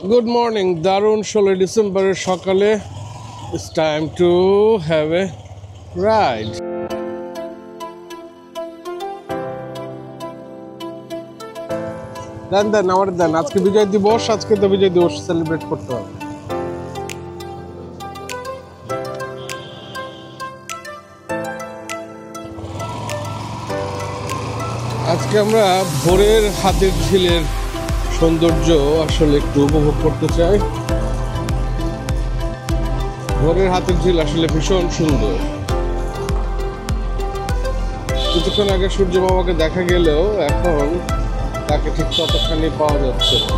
Good morning, দারুণ 16 ডিসেম্বরের সকালে। It's time to have a ride. দেন আমার দেন, আজকে বিজয় দিবস, আজকে তো বিজয় দিবস সেলিব্রেট করতে হবে। আজকে আমরা ভোরের হাতের ঝিলের সৌন্দর্য আসলে একটু উপভোগ করতে চাই। ভোরের হাতের ঝিল আসলে ভীষণ সুন্দর। কিছুক্ষণ আগে সূর্য মামাকে দেখা গেলেও এখন তাকে ঠিক ততখানি পাওয়া যাচ্ছে না।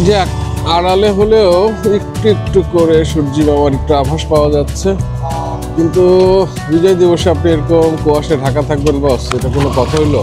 যাক, আড়ালে হলেও একটু একটু করে সূর্যি মামার একটু আভাস পাওয়া যাচ্ছে, কিন্তু বিজয় দিবসে আপনি এরকম কুয়াশায় ঢাকা থাকবেন বস, এটা কোনো কথা হইলো?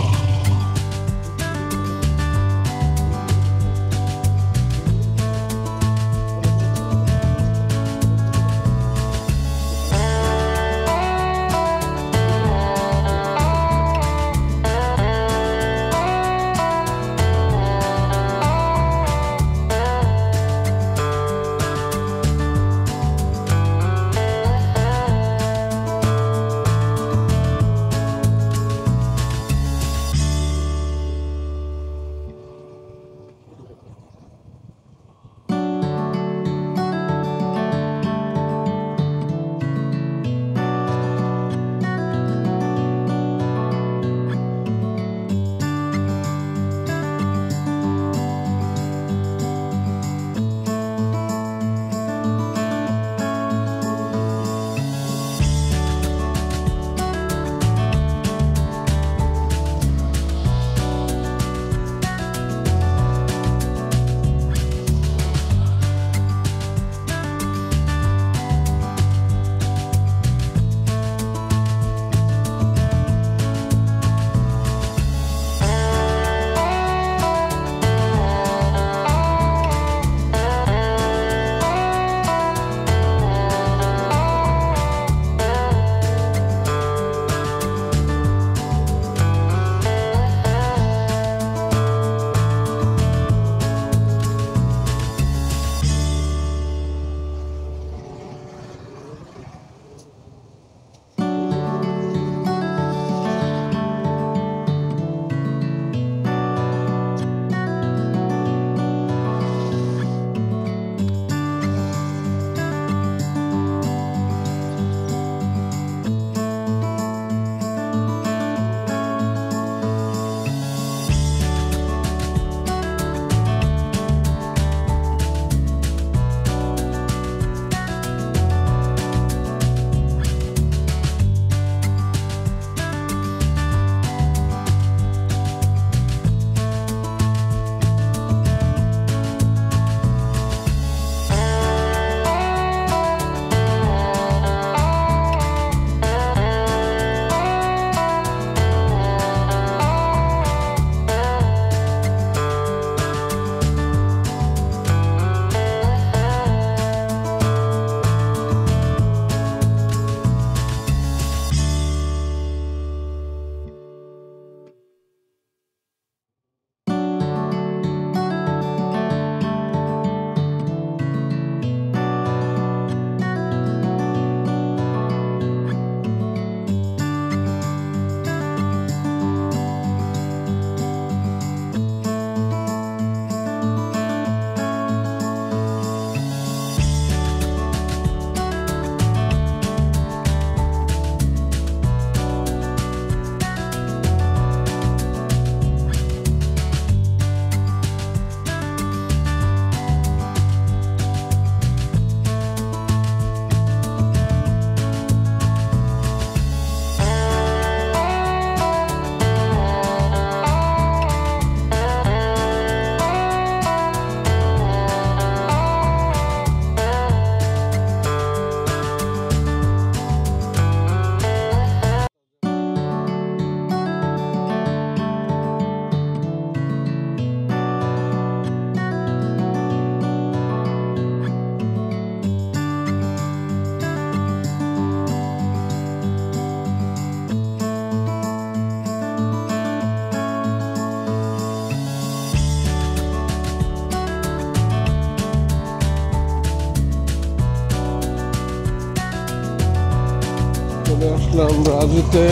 চলে আসলাম রাজুতে,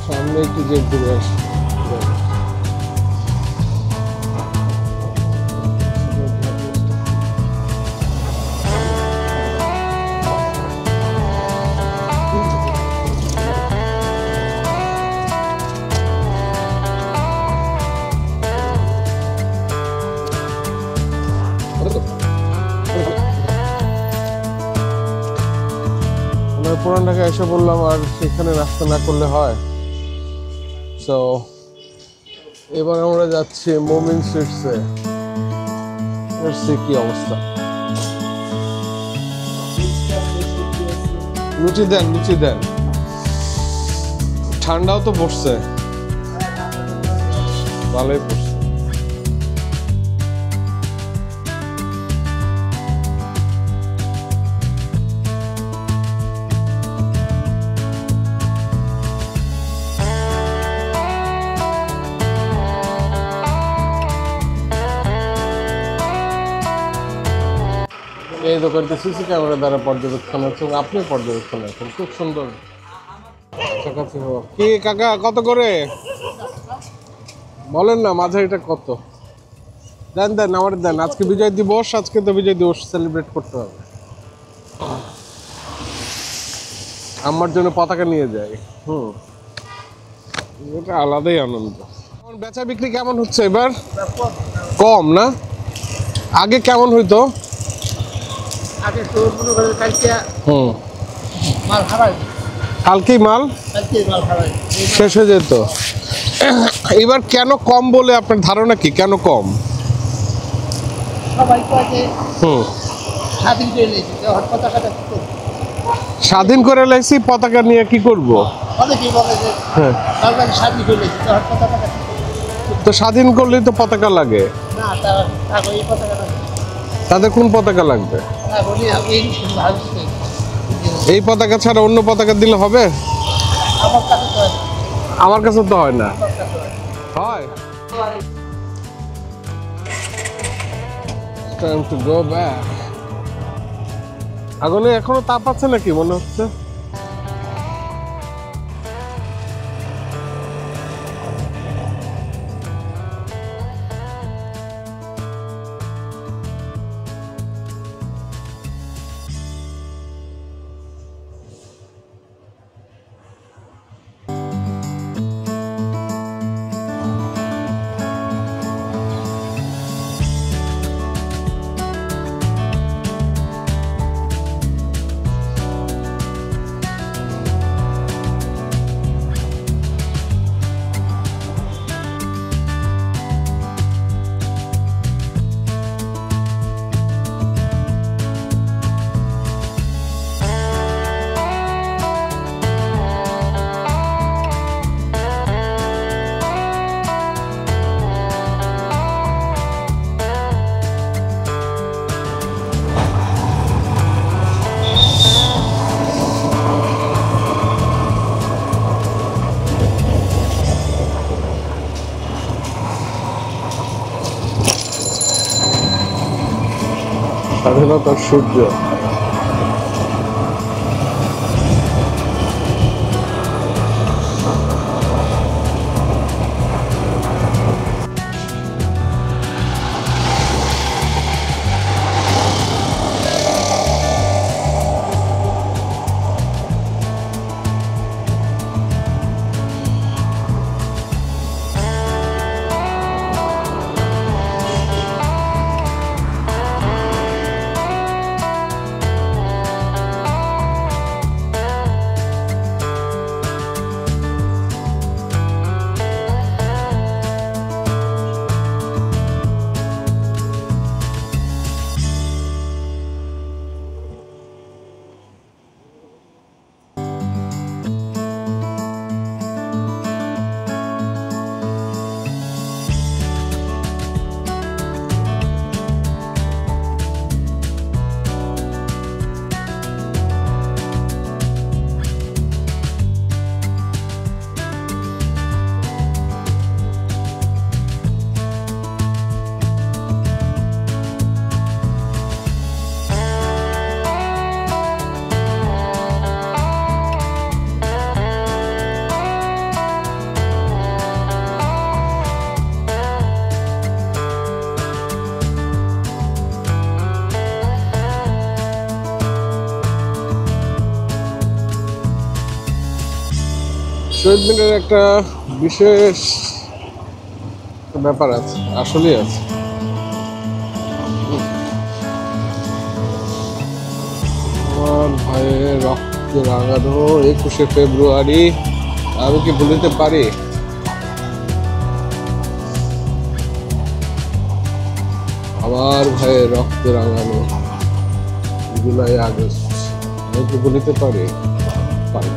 সামনে একটু গেট ঘুরে আসি। পুরান ঢাকায় এসে বললাম আর সেখানে নাস্তা না করলে হয়। সো এবার আমরা যাচ্ছি মোমিন সুইটসে। কি অবস্থা, লুচি দেন, লুচি দেন। ঠান্ডাও তো পড়ছে, ভালোই পড়ছে। এই দোকানটি সিসি ক্যামেরা দ্বারা পর্যবেক্ষণ হচ্ছে এবং আপনিও পর্যবেক্ষণ আছেন, খুব সুন্দর। কি কাকা কত করে বলেন না, মাঝারিটা কত? দেন দেন, আমার দেন। আজকে বিজয় দিবস, আজকে তো বিজয় দিবস সেলিব্রেট করতে হবে। আমার জন্য পতাকা নিয়ে যাই। এটা আলাদাই আনন্দ। বেচা বিক্রি কেমন হচ্ছে এবার? কম না? আগে কেমন হইতো? কালকেই মাল শেষ হয়ে যেত। এবার কেন কম বলে আপনার ধারণা কি? কেন কম? স্বাধীন করে লেগেছি, পতাকা নিয়ে কি করব? তো স্বাধীন করলেই তো পতাকা লাগে। তাদের কোন পতাকা লাগবে? এই পতাকা ছাড়া অন্য পতাকা দিলে হবে? আমার কাছে তো হয় না। হয়। Time to go back. আগুনে এখনো তাপ আছে নাকি মনে হচ্ছে? স্বাধীনতার সূর্য। শহীদ মিনারের একটা বিশেষ ব্যাপার আছে, আসলেই আছে। আমার ভাইয়ের রক্তে রাঙানো 21শে ফেব্রুয়ারি আমি কি ভুলিতে পারি? আমার ভাইয়ের রক্তে রাঙানো জুলাই আগস্ট আমি কি ভুলিতে পারি? পারি।